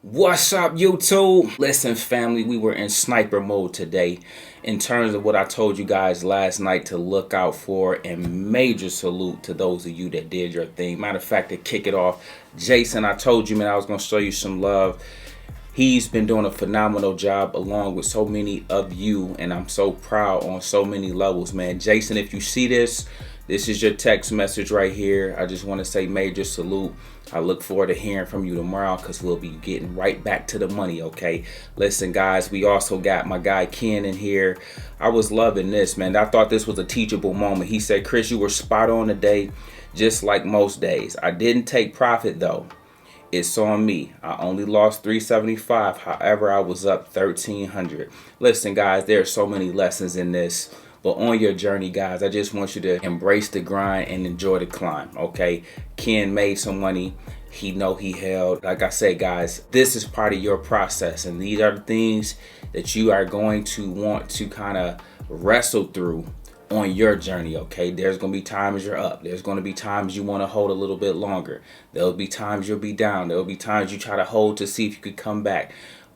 What's up, YouTube? Listen, family, we were in sniper mode today in terms of what I told you guys last night to look out for, and major salute to those of you that did your thing. Matter of fact, to kick it off, Jason, I told you, man, I was going to show you some love. He's been doing a phenomenal job along with so many of you, and I'm so proud on so many levels, man. Jason, if you see this, this is your text message right here. I just want to say major salute. I look forward to hearing from you tomorrow because we'll be getting right back to the money, okay? Listen, guys, we also got my guy Ken in here. I was loving this, man. I thought this was a teachable moment. He said, Chris, you were spot on today, just like most days. I didn't take profit, though. It's on me. I only lost 375. However, I was up 1,300. Listen, guys, there are so many lessons in this. But on your journey, guys, I just want you to embrace the grind and enjoy the climb, okay? Ken made some money. He know he held. Like I said, guys, this is part of your process. And these are the things that you are going to want to kind of wrestle through on your journey, okay? There's going to be times you're up. There's going to be times you want to hold a little bit longer. There'll be times you'll be down. There'll be times you try to hold to see if you could come back.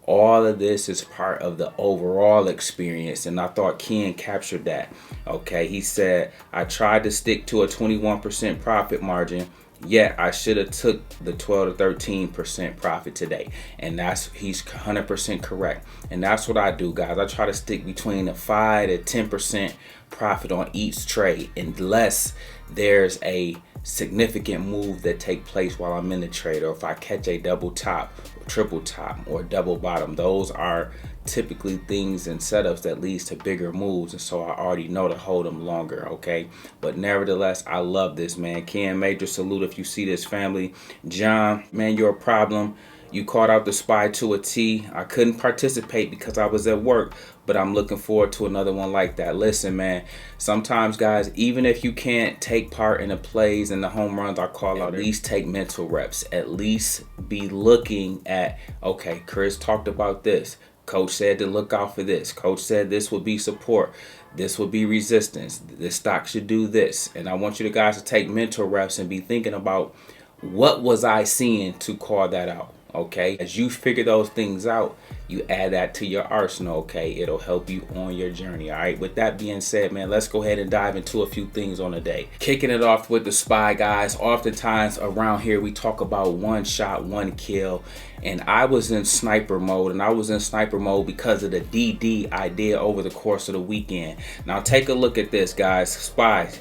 All of this is part of the overall experience, and I thought Ken captured that. Okay, he said, I tried to stick to a 21% profit margin, yet I should have took the 12 to 13% profit today. And he's 100% correct. And that's what I do, guys. I try to stick between a 5 to 10% profit on each trade unless there's a significant move that take place while I'm in the trade, or if I catch a double top or triple top or double bottom. Those are typically things and setups that leads to bigger moves, and so I already know to hold them longer, okay? But nevertheless, I love this, man. Ken, major salute if you see this, family. John, man, you're a problem. You caught out the SPY to a T. I couldn't participate because I was at work, but I'm looking forward to another one like that. Listen, man, sometimes, guys, even if you can't take part in the plays and the home runs I call out, at least take mental reps. At least be looking at, okay, Chris talked about this. Coach said to look out for this. Coach said this would be support. This would be resistance. This stock should do this. And I want you guys to take mental reps and be thinking about, what was I seeing to call that out? Okay, as you figure those things out, you add that to your arsenal, okay? It'll help you on your journey, all right? With that being said, man, let's go ahead and dive into a few things on the day. Kicking it off with the SPY, guys. Oftentimes around here, we talk about one shot, one kill. And I was in sniper mode, and I was in sniper mode because of the DD I did over the course of the weekend. Now, take a look at this, guys. SPY.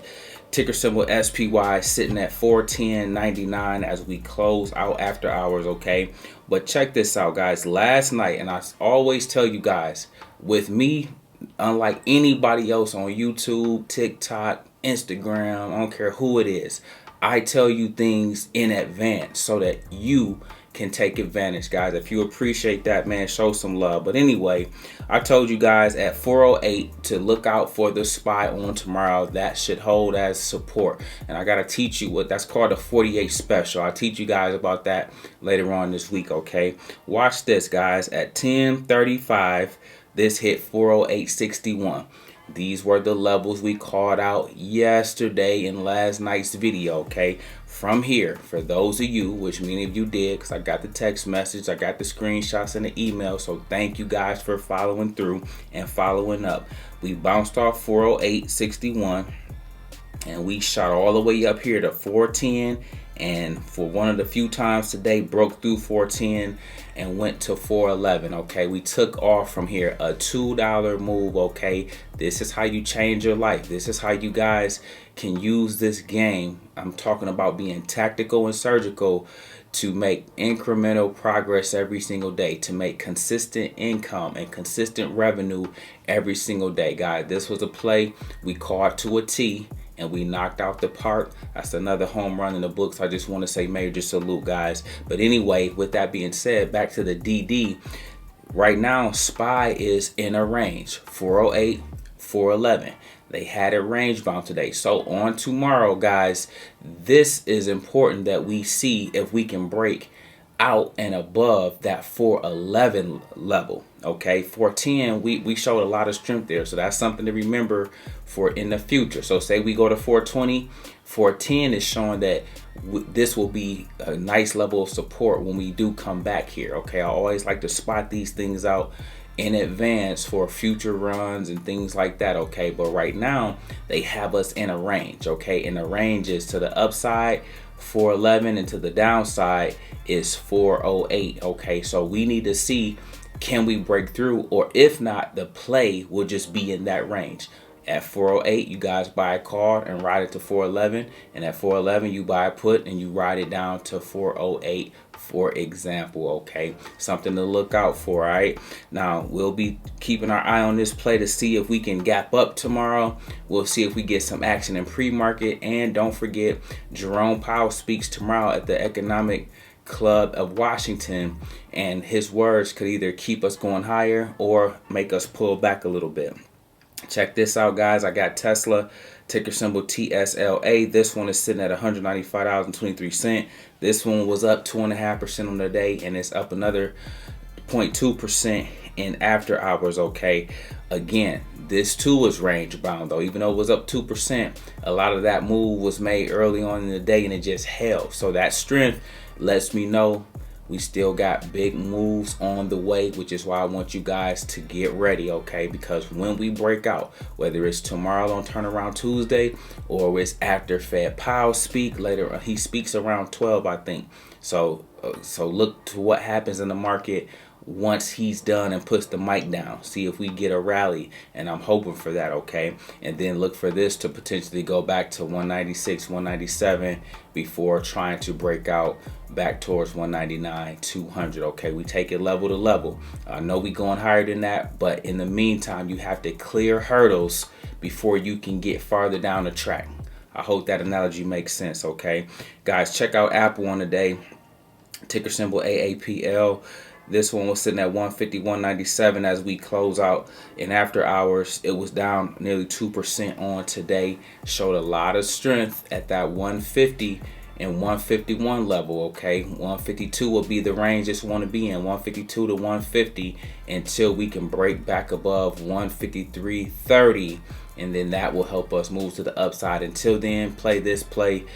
Ticker symbol SPY sitting at 410.99 as we close out after hours, okay? But check this out, guys. Last night, and I always tell you guys, with me, unlike anybody else on YouTube, TikTok, Instagram, I don't care who it is, I tell you things in advance so that you can take advantage, guys. If you appreciate that, man, show some love. But anyway, I told you guys at 408 to look out for the SPY on tomorrow. That should hold as support. And I got to teach you what that's called, a 48 special. I'll teach you guys about that later on this week, okay? Watch this, guys. At 10:35, this hit 408.61. These were the levels we called out yesterday in last night's video, okay? From here, for those of you, which many of you did, because I got the text message, I got the screenshots and the email, so thank you guys for following through and following up. We bounced off 408.61, and we shot all the way up here to 410, and for one of the few times today, broke through 410 and went to 411, okay? We took off from here, a $2 move, okay? This is how you change your life. This is how you guys can use this game. I'm talking about being tactical and surgical to make incremental progress every single day, to make consistent income and consistent revenue every single day, guys. This was a play we caught to a T, and we knocked out the park. That's another home run in the books. I just want to say major salute, guys. But anyway, with that being said, back to the DD. Right now, SPY is in a range, 408, 411. They had a range bound today. So on tomorrow, guys, this is important that we see if we can break out and above that 411 level. Okay, 410, we showed a lot of strength there, so that's something to remember for in the future. So say we go to 420, 410 is showing that this will be a nice level of support when we do come back here. Okay, I always like to spot these things out in advance for future runs and things like that. Okay, but right now they have us in a range. Okay, and the range is to the upside 411 and to the downside is 408. Okay, so we need to see, can we break through, or if not, the play will just be in that range. At 408, you guys buy a call and ride it to 411, and at 411 you buy a put and you ride it down to 408, for example. Okay, something to look out for. All right, now we'll be keeping our eye on this play to see if we can gap up tomorrow. We'll see if we get some action in pre-market, and don't forget, Jerome Powell speaks tomorrow at the Economic Club of Washington, and his words could either keep us going higher or make us pull back a little bit. Check this out, guys. I got Tesla, ticker symbol TSLA. This one is sitting at $195.23. This one was up 2.5% on the day, and it's up another 0.2% in after hours. Okay, again, this too was range bound though. Even though it was up 2%, a lot of that move was made early on in the day and it just held. So that strength lets me know we still got big moves on the way, which is why I want you guys to get ready, okay? Because when we break out, whether it's tomorrow on Turnaround Tuesday or it's after Fed Powell speak later, he speaks around 12, I think. So look to what happens in the market once he's done and puts the mic down. See if we get a rally, and I'm hoping for that, okay? And then look for this to potentially go back to 196, 197 before trying to break out back towards 199, 200. Okay, we take it level to level. I know we going higher than that, but in the meantime, you have to clear hurdles before you can get farther down the track. I hope that analogy makes sense, okay? Guys, check out Apple on the day, ticker symbol AAPL. This one was sitting at 151.97 as we close out in after hours. It was down nearly 2% on today. Showed a lot of strength at that 150 and 151 level. Okay, 152 will be the range this want to be in, 152 to 150, until we can break back above 153.30, and then that will help us move to the upside. Until then, play this play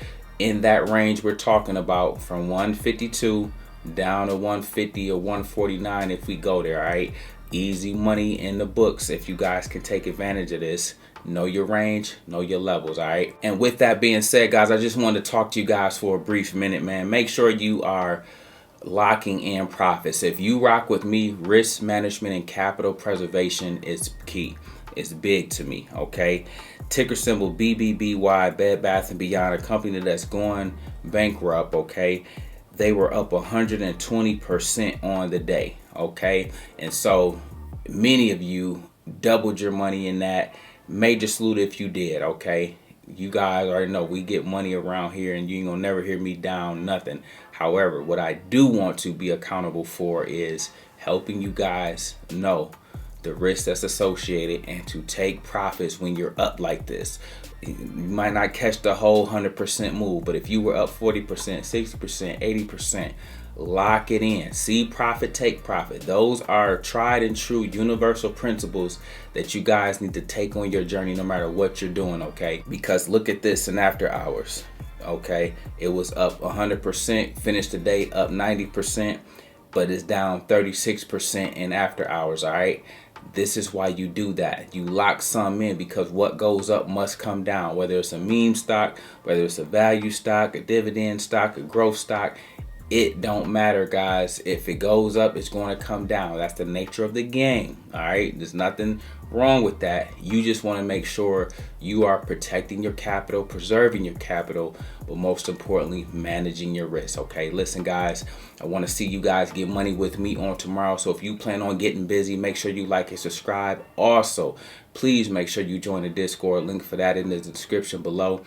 in that range we're talking about, from 152 down to 150 or 149 if we go there. All right, easy money in the books if you guys can take advantage of this. Know your range, know your levels. All right, and with that being said, guys, I just wanted to talk to you guys for a brief minute, man. Make sure you are locking in profits. If you rock with me, risk management and capital preservation is key. It's big to me, okay? Ticker symbol BBBY, Bed Bath & Beyond, a company that's going bankrupt, okay? They were up 120% on the day, okay? And so many of you doubled your money in that. Major salute if you did, okay? You guys already know we get money around here, and you ain't gonna never hear me down nothing. However, what I do want to be accountable for is helping you guys know the risk that's associated and to take profits when you're up like this. You might not catch the whole 100% move, but if you were up 40%, 60%, 80%, lock it in. See profit, take profit. Those are tried and true universal principles that you guys need to take on your journey no matter what you're doing, okay? Because look at this in after hours, okay? It was up 100%, finished the day up 90%, but it's down 36% in after hours, all right? This is why you do that. You lock some in, because what goes up must come down. Whether it's a meme stock, whether it's a value stock, a dividend stock, a growth stock, it don't matter, guys. If it goes up, it's going to come down. That's the nature of the game. All right, there's nothing wrong with that. You just want to make sure you are protecting your capital, preserving your capital, but most importantly, managing your risk. Okay, listen, guys, I want to see you guys get money with me on tomorrow. So if you plan on getting busy, make sure you like and subscribe. Also, please make sure you join the Discord. Link for that in the description below.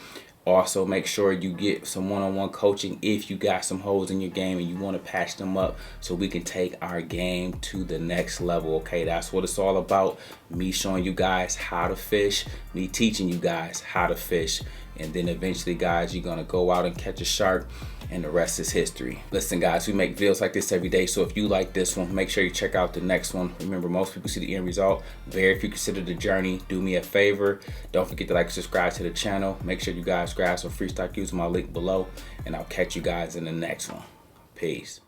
Also, make sure you get some one-on-one coaching if you got some holes in your game and you want to patch them up so we can take our game to the next level. Okay, that's what it's all about. Me showing you guys how to fish, me teaching you guys how to fish. and then eventually, guys, you're gonna go out and catch a shark, and the rest is history. Listen, guys, we make videos like this every day, so if you like this one, make sure you check out the next one. Remember, most people see the end result. Very few consider the journey. Do me a favor, don't forget to like and subscribe to the channel. Make sure you guys grab some free stock using my link below, and I'll catch you guys in the next one. Peace.